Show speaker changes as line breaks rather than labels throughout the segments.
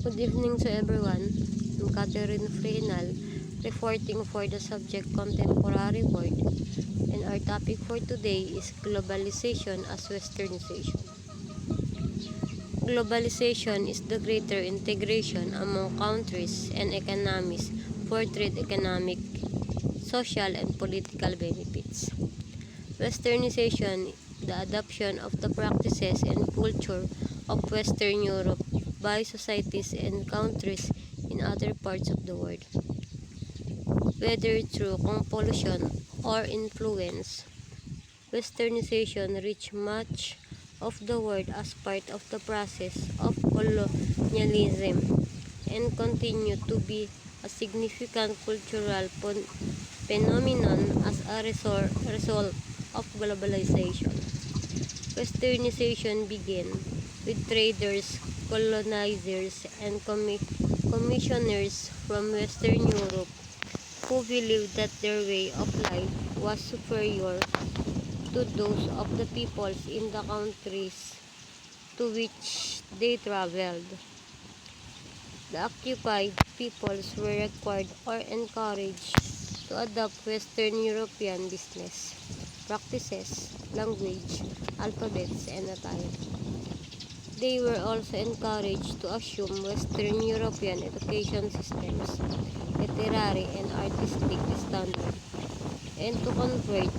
Good evening to everyone. I'm Catherine Frehnal, reporting for the subject Contemporary World, and our topic for today is Globalization as Westernization. Globalization is the greater integration among countries and economies for trade, economic, social, and political benefits. Westernization, the adoption of the practices and culture of Western Europe by societies and countries in other parts of the world, whether through compulsion or influence. Westernization reached much of the world as part of the process of colonialism and continued to be a significant cultural phenomenon as a result of globalization. Westernization began with traders, colonizers, and commissioners from Western Europe who believed that their way of life was superior to those of the peoples in the countries to which they traveled. The occupied peoples were required or encouraged to adopt Western European business practices, language, alphabets, and attire. They were also encouraged to assume Western European education systems, literary and artistic standards, and to convert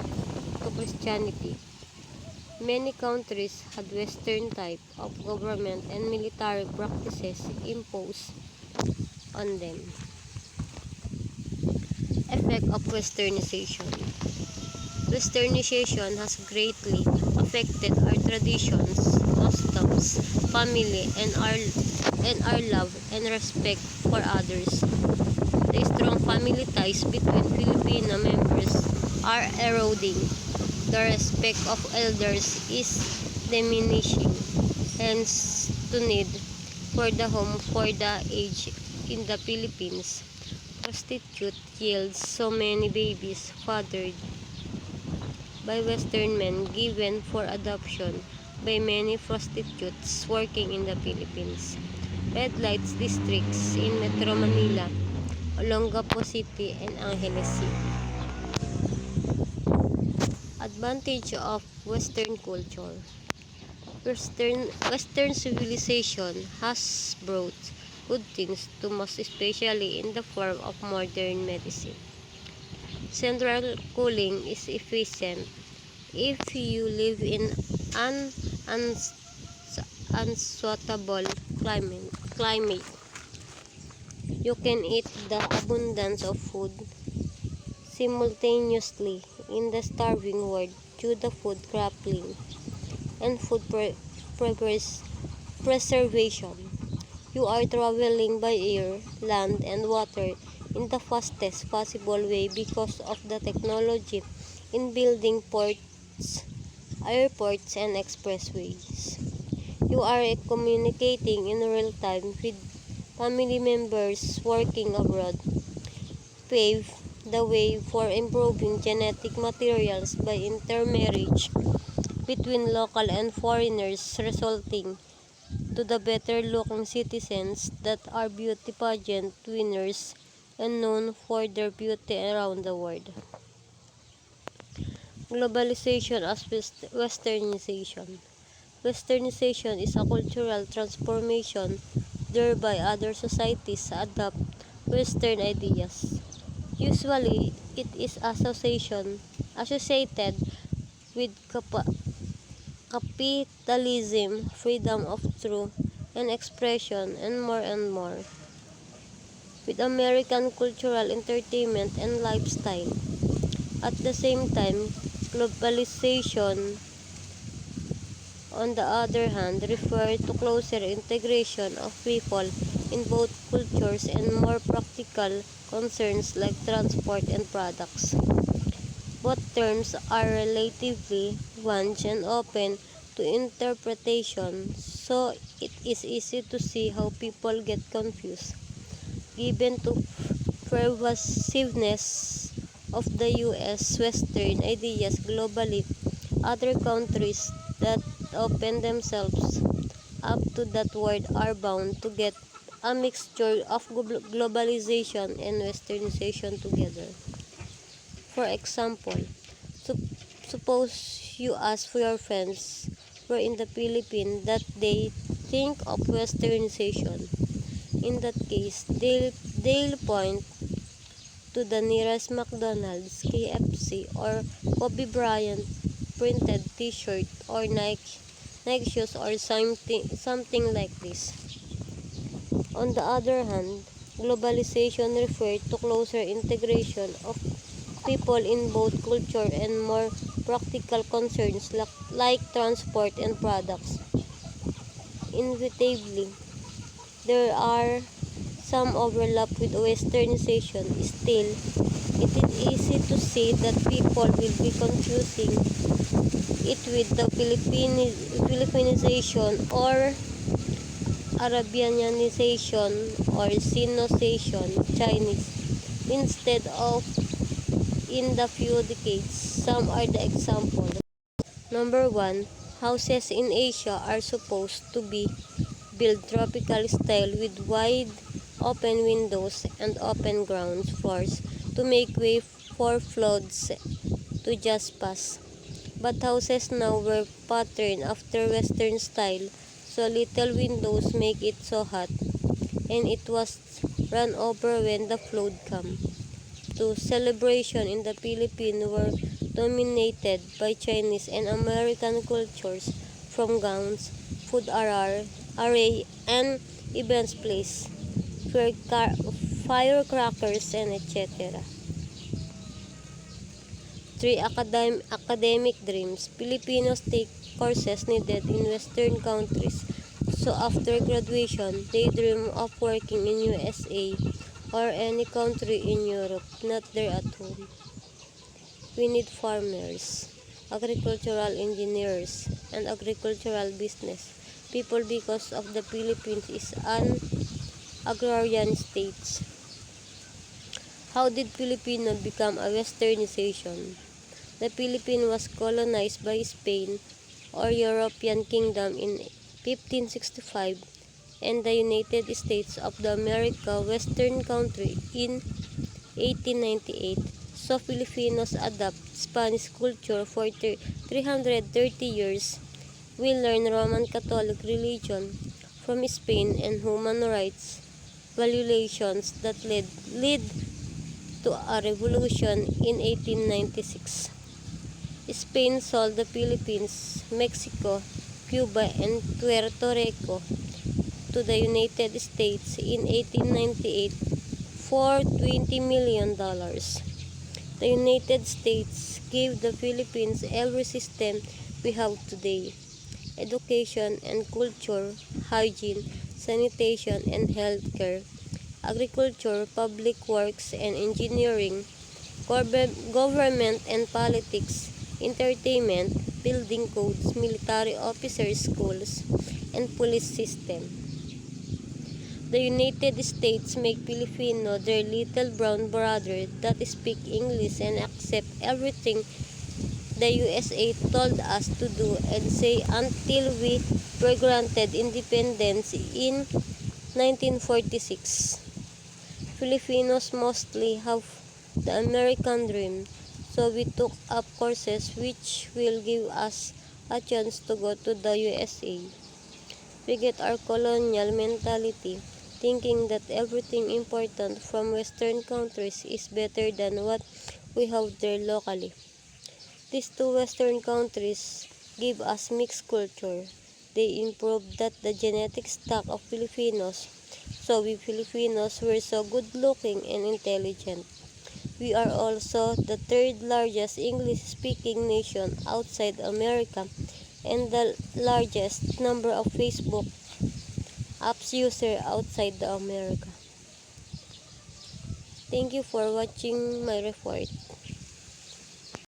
to Christianity. Many countries had Western type of government and military practices imposed on them. Effect of Westernization. Westernization has greatly affected our traditions, customs, family, and our love and respect for others. The strong family ties between Filipino members are eroding. The respect of elders is diminishing, hence the need for the home for the aged in the Philippines. Prostitute yields so many babies fathered by Western men given for adoption by many prostitutes working in the Philippines. Red light districts in Metro Manila, Olongapo City, and Angeles City. Advantage of Western culture. Western civilization has brought good things to us, especially in the form of modern medicine. Central cooling is efficient. If you live in an unsuitable climate, you can eat the abundance of food simultaneously in the starving world due to food grappling and food preservation. You are traveling by air, land, and water in the fastest possible way because of the technology in building ports, airports, and expressways. You are communicating in real time with family members working abroad. Pave the way for improving genetic materials by intermarriage between local and foreigners, resulting to the better looking citizens that are beauty pageant winners and known for their beauty around the world. Globalization as Westernization. Westernization is a cultural transformation whereby other societies adopt Western ideas. Usually, it is associated with capitalism, freedom of thought and expression, and more, with American cultural entertainment and lifestyle. At the same time, globalization, on the other hand, refers to closer integration of people in both cultures and more practical concerns like transport and products. Both terms are relatively vague and open to interpretation, so it is easy to see how people get confused. Given to pervasiveness of the U.S. Western ideas globally, other countries that open themselves up to that word are bound to get a mixture of globalization and westernization together. For example, sup- suppose you ask for your friends who are in the Philippines that they think of westernization. In that case, they'll point to the nearest McDonald's, KFC, or Kobe Bryant printed t-shirt or Nike shoes or something like this. On the other hand, globalization refers to closer integration of people in both culture and more practical concerns like transport and products. Inevitably, there are some overlap with westernization. Still, it is easy to say that people will be confusing it with the Philippinization or Arabianization or Sinosation Chinese instead of in the few decades. Some are the examples. Number 1, houses in Asia are supposed to be built tropical style with wide open windows and open ground floors to make way for floods to just pass. But houses now were patterned after Western style, so little windows make it so hot, and it was run over when the flood came. To celebration in the Philippines were dominated by Chinese and American cultures, from gowns, food array, and events place, firecrackers, and etc. 3. Academic dreams. Filipinos take courses needed in Western countries. So after graduation, they dream of working in USA or any country in Europe, not there at home. We need farmers, agricultural engineers, and agricultural business people because of the Philippines is an agrarian state. How did Filipino become a westernization? The Philippines was colonized by Spain or European Kingdom in 1565 and the United States of the America Western country in 1898. So Filipinos adopt Spanish culture for 330 years. We learn Roman Catholic religion from Spain and human rights violations that led to a revolution in 1896. Spain sold the Philippines, Mexico, Cuba, and Puerto Rico to the United States in 1898 for $20 million. The United States gave the Philippines every system we have today: education and culture, hygiene, sanitation and healthcare, agriculture, public works and engineering, government and politics, entertainment, building codes, military officers' schools, and police system. The United States make Filipino their little brown brother that speak English and accept everything the USA told us to do and say until we were granted independence in 1946. Filipinos mostly have the American dream, so we took up courses which will give us a chance to go to the USA. We get our colonial mentality, thinking that everything important from Western countries is better than what we have there locally. These two Western countries give us mixed culture. They improved that the genetic stock of Filipinos, so we Filipinos were so good looking and intelligent. We are also the third largest English-speaking nation outside America and the largest number of Facebook apps users outside the America. Thank you for watching my report.